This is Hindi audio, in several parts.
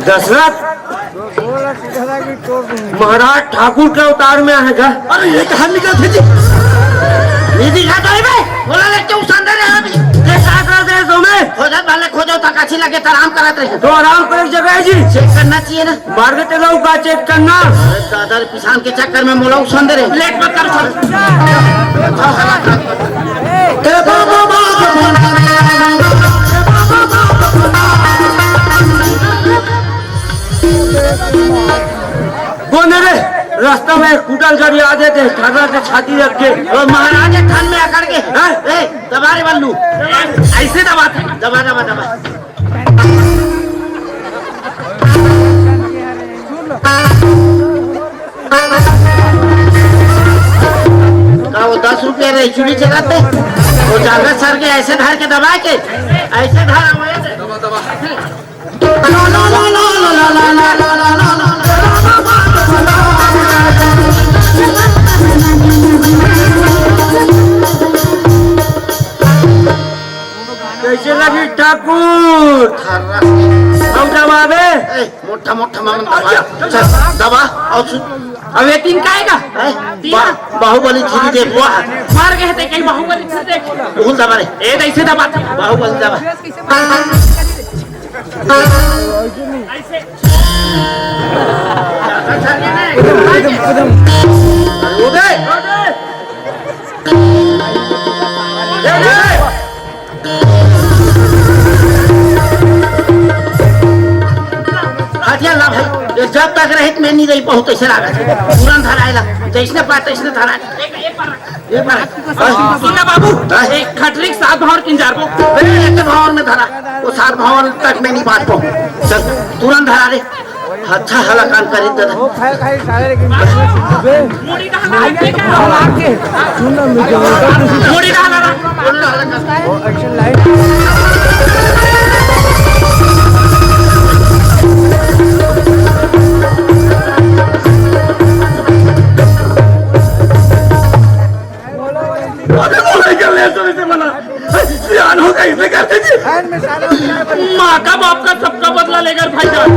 दशरथ महाराज ठाकुर के अवतार में आएगा। अरे ये कहानी का थी नहीं दिखाता है भाई बोला ले क्यों संदर है अभी के साथ रह गए तो में खोजत वाले खोजो तक अच्छी लगे तो आराम करत रहे तो आराम कर जगह है जी चेक करना चाहिए ना मार्केट लो का चेक करना दादा किसान के चक्कर में मोला संदर है लेट मत कर ए बाबा कौन है रे रास्ता में कुटल गाड़ी आ जाते ठाकुर के छाती रख के और महाराज के थान में आकर के दबा रे बल्लू ऐसे दबाते दबा दबा दबा का वो 10 रुपया रही चुरी चलाते वो जागत सर के ऐसे धार के दबा के ऐसे धारा दबा दबा ला ला ला ला ला ला ला ला ला ला कैसे लगी ठाकुर अब दबावे मोटा मोटा मामन दबा दबा अब ये तीन काएगा बाहुबली थी देख वो मार गए थे कहीं बाहुबली थी देख भूल दबा रे ए ऐसे दबा बाहुबली दबा ऐसे उदय हथियार ला भाई जब तक रहित में नहीं रही बहुत ऐसे लागा तुरंत धराएला जैसने पात तैसने धरा ये सुनना बाबू एक खटरिक 7 भावर किंजार को एक भावर में धरा वो 7 भावर तक में नहीं बात को चल तुरंत धरा रे अच्छा हला काम कर दादा वो खाए मुड़ी का हला के सुनना मुड़ी का हला वो एक्शन लाइन माँ का बाप का सबका बदला लेकर भाईजान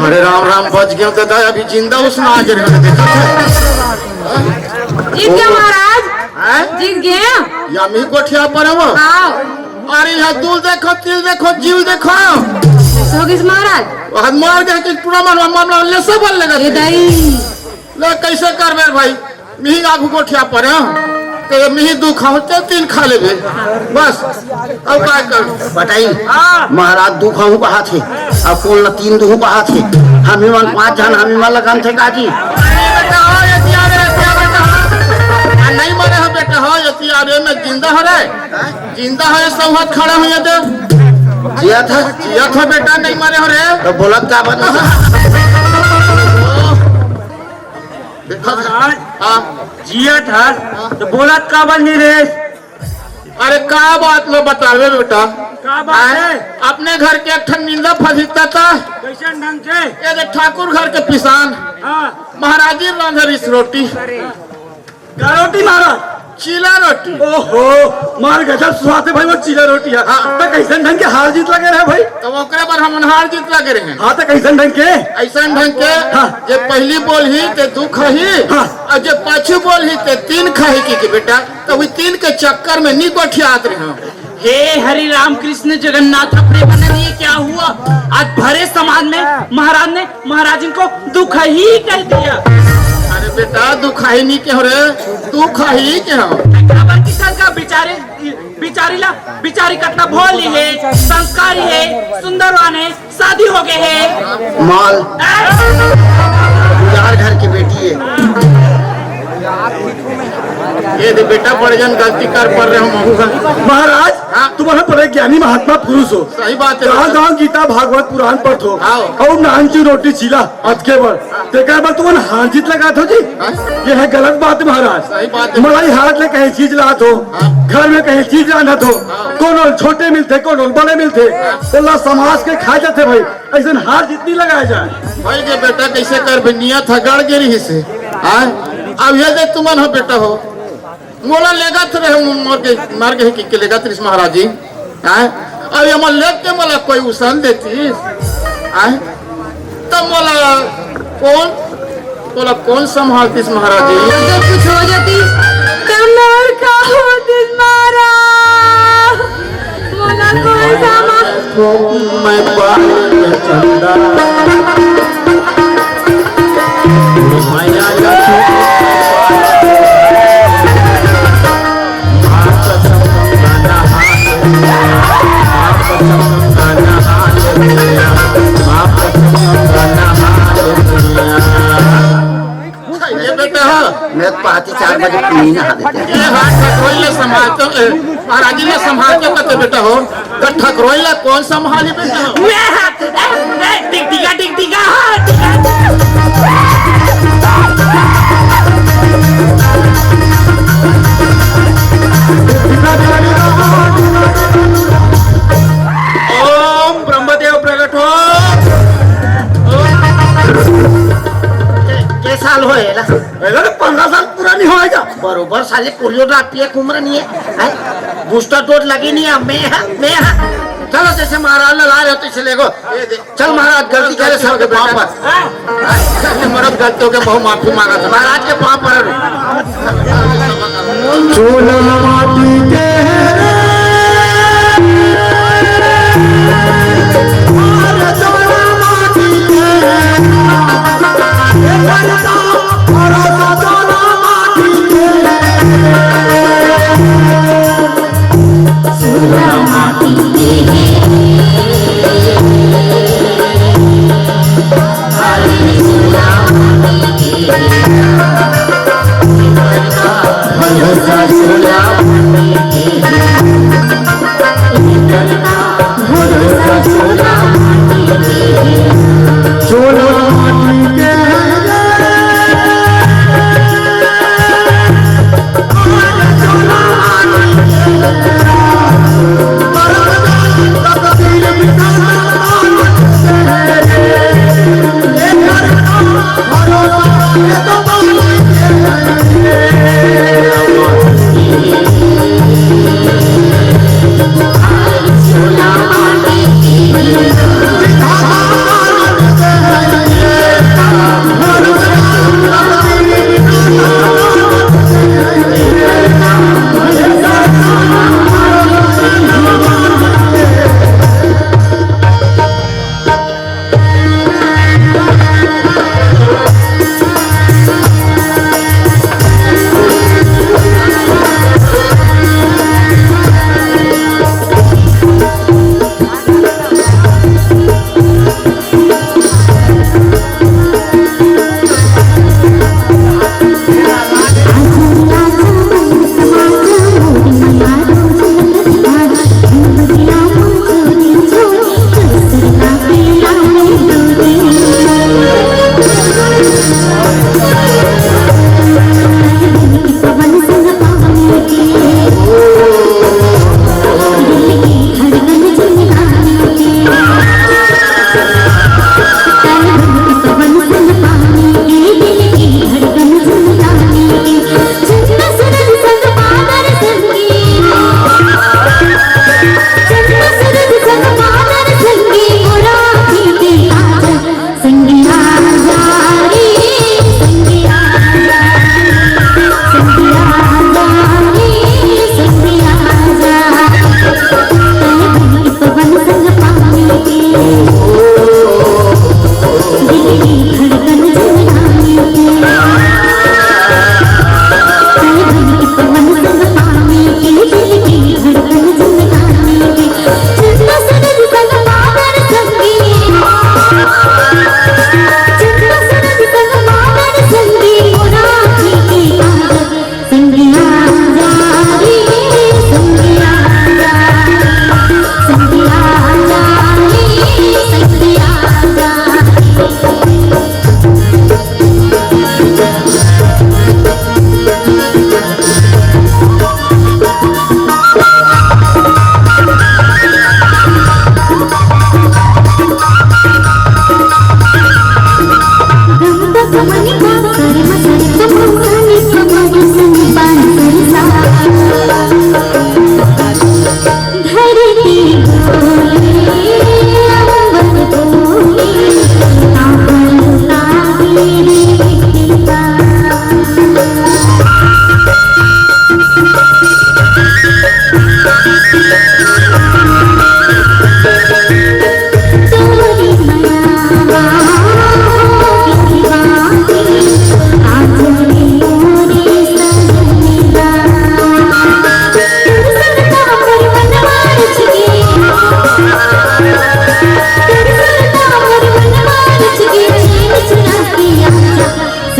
अरे राम राम बच गया तो अभी जिंदा उसमें आ गए जीत गया महाराज जीत गया यमी कोठिया पर अरे यहाँ दूर देखो तिल देखो जीव देखो महाराज मार के पूरा मामला ले सब लेगा ले कैसे कर भाई मिही आगू कोठिया पर मिही 2 खाओ 3 खा ले बस अब क्या कर बताइए महाराज 2 खाऊ कहा थे अब कौन 3 दूँ कहा थे हम 5 जन हम लगान थे काजी नहीं मरे हो बेटा हो ये में जिंदा हो रहे जिंदा है सब हाथ खड़ा हो जिया था बेटा नहीं मरे हो रहे तो बोलत का बना जिया था तो बोलत का बन नहीं रे अरे का बात लो बता बेटा का बात है अपने घर के एक निंदा फजीता था कैसे ढंग से ये ठाकुर घर के किसान महाराजी रंधरिस रोटी रोटी मारा चीला रोटी ओहो मार गजब स्वाद है भाई वो चीला रोटी है तो कैसे ढंग के हार जीत लगे रहे भाई तो ओकरे पर हम हार जीत लगे रहे हाँ तो कैसे ढंग के ऐसा ढंग के जे पहली बोल ही ते 2 खाही और जे पाछू बोल ही ते 3 खाही की बेटा तो वही 3 के चक्कर में नहीं बैठियात रहे हे हरि राम कृष्ण जगन्नाथ अपने बनन, ये क्या हुआ? आज भरे समाज में महाराज ने महाराज को दुख ही कह दिया। अरे बेटा दुखाई नहीं क्यों रे, दुखाई क्यों? किसान का बिचारी कतना भोली है, संस्कारी है, सुंदरवान है, शादी हो गए है। माल गुजार घर की बेटी है। ये दे बेटा बड़े जन गलती कर पड़ रहे हो महाराज हाँ? तुम्हारा बड़े ज्ञानी महात्मा पुरुष हो। सही बात है जहाँ जहाँ गीता भागवत पुराण पढ़ो हाँ। और नान की रोटी चीला अटके बर तेकर बार तुम हाथ जीत लगा थो जी। हाँ? ये है गलत बात है महाराज। सही बात है। मलाई हाथ ले कहीं चीज ला हो, हाँ। घर में कहीं चीज लाना हो, कौन छोटे मिलते कौन बड़े मिलते, अल्लाह समाज के खा जाते भाई। ऐसा हाथ जितनी लगाया जाए भाई जे बेटा कैसे कर भी नियत है गड़ गिरी ही से हाँ? अब ये देख तुमन हो बेटा हो मोला लेगा थे मार के कि लेगा थे महाराज जी हाँ? अब ये मन लेग के मोला कोई उसन देती हाँ? तब मोला कौन संभालती महाराज जी? अगर कुछ हो जाती तो मोर का होती महाराज, मोला कोई सामान मैं पाल चंदा माया ये बेटा हो मैं पाती 4 बजे पीनी नहा देते। ये हाथ ठकरोइले संभालते महाराज जी ने संभालते करते बेटा हो तो ठकरोइले कौन संभाली बेटा हो? मैं हाथ टिक टिका ओम ब्रह्मदेव प्रकट हो। के साल होएला? 15 साल पूरा नहीं होएगा। बरोबर साले पोलियो ड्रॉप पिए उम्र नहीं है, बूस्टर डोज लगी नहीं है। मैं चलो जैसे महाराज ला रहे हो तो चले गो। चल महाराज गलती करे सबके पाँव पर। मरद गलती हो के बहुत माफी मांगा था महाराज के पाँव पर चोला माटी के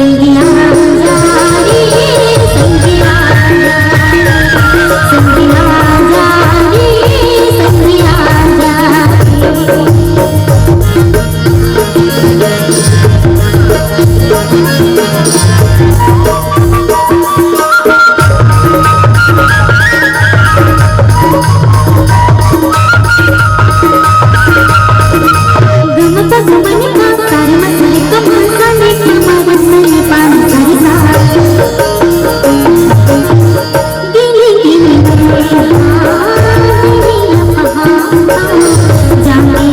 संगिया जा रे संगिया जा संगिया जा रे संगिया जा गमता गमने का सारे मसले का मसाले का मसाले पानी सारे गिली गिली जाने जाने सारी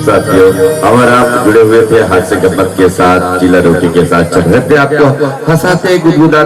साथियों, और आप जुड़े हुए थे हास्य गम्मत के साथ, चिल्ला रोटी के साथ, चढ़ रहे थे आपको हंसाते गुदगुदाते